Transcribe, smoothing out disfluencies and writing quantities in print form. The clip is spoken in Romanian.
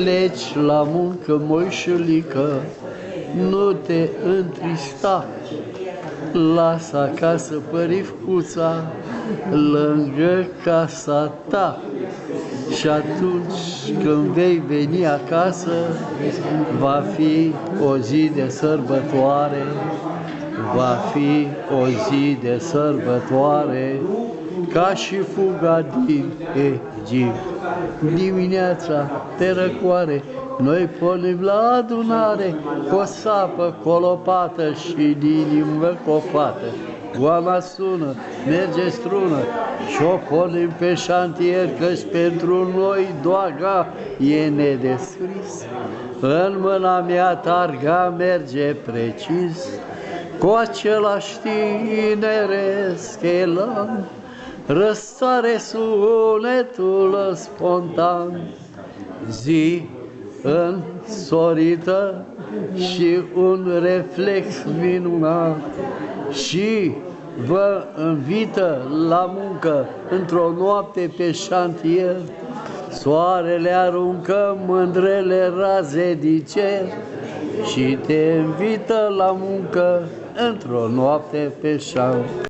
Pleci la muncă, moișulică, nu te întrista, lasă acasă părifcuța lângă casa ta. Și atunci când vei veni acasă, va fi o zi de sărbătoare, va fi o zi de sărbătoare, ca și fuga din Egipt. Dimineața te răcoare, noi pornim la adunare, cu o sapă, cu o lopată și inimă cu o fată. Goana sună, merge strună și o pornim pe șantier, căci pentru noi doaga e nedescris. În mâna mea targa merge precis, cu același tineresc elan, răsare sunetul spontan, zi însorită și un reflex minunat și vă invită la muncă într-o noapte pe șantier. Soarele aruncă mândrele raze din cer și te invită la muncă într-o noapte pe șantier.